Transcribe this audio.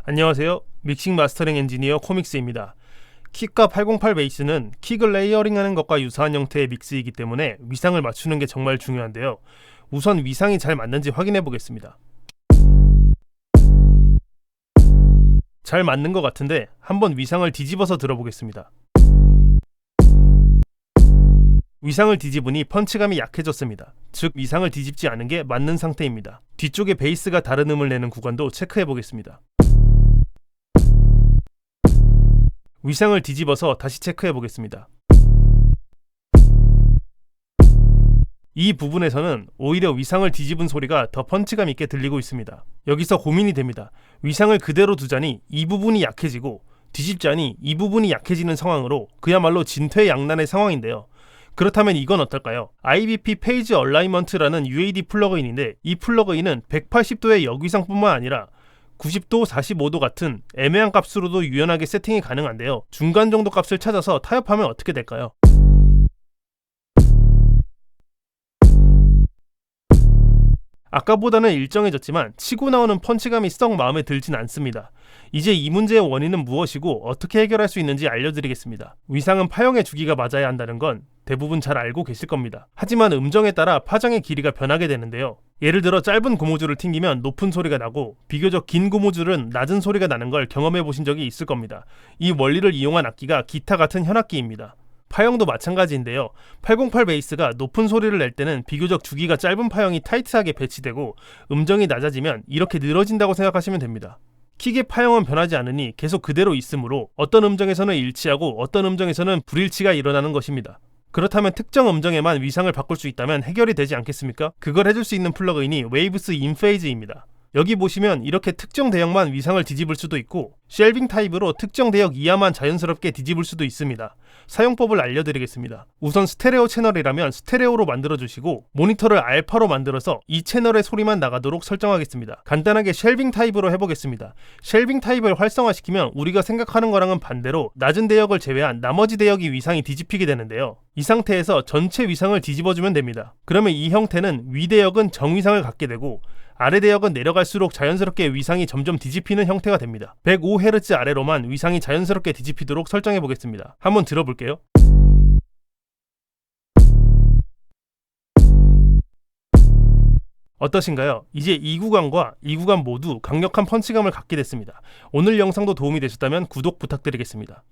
안녕하세요. 믹싱 마스터링 엔지니어 코믹스입니다. 킥과 808 베이스는 킥을 레이어링하는 것과 유사한 형태의 믹스이기 때문에 위상을 맞추는 게 정말 중요한데요. 우선 위상이 잘 맞는지 확인해 보겠습니다. 잘 맞는 것 같은데 한번 위상을 뒤집어서 들어보겠습니다. 위상을 뒤집으니 펀치감이 약해졌습니다. 즉 위상을 뒤집지 않은 게 맞는 상태입니다. 뒤쪽에 베이스가 다른 음을 내는 구간도 체크해 보겠습니다. 위상을 뒤집어서 다시 체크해 보겠습니다. 이 부분에서는 오히려 위상을 뒤집은 소리가 더 펀치감 있게 들리고 있습니다. 여기서 고민이 됩니다. 위상을 그대로 두자니 이 부분이 약해지고 뒤집자니 이 부분이 약해지는 상황으로 그야말로 진퇴양난의 상황인데요. 그렇다면 이건 어떨까요? IBP 페이지 얼라이먼트라는 UAD 플러그인인데 이 플러그인은 180도의 역위상뿐만 아니라 90도, 45도 같은 애매한 값으로도 유연하게 세팅이 가능한데요. 중간 정도 값을 찾아서 타협하면 어떻게 될까요? 아까보다는 일정해졌지만 치고 나오는 펀치감이 썩 마음에 들진 않습니다. 이제 이 문제의 원인은 무엇이고 어떻게 해결할 수 있는지 알려드리겠습니다. 위상은 파형의 주기가 맞아야 한다는 건 대부분 잘 알고 계실 겁니다. 하지만 음정에 따라 파장의 길이가 변하게 되는데요. 예를 들어 짧은 고무줄을 튕기면 높은 소리가 나고 비교적 긴 고무줄은 낮은 소리가 나는 걸 경험해 보신 적이 있을 겁니다. 이 원리를 이용한 악기가 기타 같은 현악기입니다. 파형도 마찬가지인데요. 808 베이스가 높은 소리를 낼 때는 비교적 주기가 짧은 파형이 타이트하게 배치되고 음정이 낮아지면 이렇게 늘어진다고 생각하시면 됩니다. 킥의 파형은 변하지 않으니 계속 그대로 있으므로 어떤 음정에서는 일치하고 어떤 음정에서는 불일치가 일어나는 것입니다. 그렇다면 특정 음정에만 위상을 바꿀 수 있다면 해결이 되지 않겠습니까? 그걸 해줄 수 있는 플러그인이 웨이브스 인페이즈입니다. 여기 보시면 이렇게 특정 대역만 위상을 뒤집을 수도 있고 쉘빙 타입으로 특정 대역 이하만 자연스럽게 뒤집을 수도 있습니다. 사용법을 알려드리겠습니다. 우선 스테레오 채널이라면 스테레오로 만들어주시고 모니터를 알파로 만들어서 이 채널의 소리만 나가도록 설정하겠습니다. 간단하게 쉘빙 타입으로 해보겠습니다. 쉘빙 타입을 활성화시키면 우리가 생각하는 거랑은 반대로 낮은 대역을 제외한 나머지 대역이 위상이 뒤집히게 되는데요. 이 상태에서 전체 위상을 뒤집어주면 됩니다. 그러면 이 형태는 위 대역은 정위상을 갖게 되고 아래 대역은 내려갈수록 자연스럽게 위상이 점점 뒤집히는 형태가 됩니다. 105Hz 아래로만 위상이 자연스럽게 뒤집히도록 설정해 보겠습니다. 한번 들어볼게요. 어떠신가요? 이제 이 구간과 이 구간 모두 강력한 펀치감을 갖게 됐습니다. 오늘 영상도 도움이 되셨다면 구독 부탁드리겠습니다.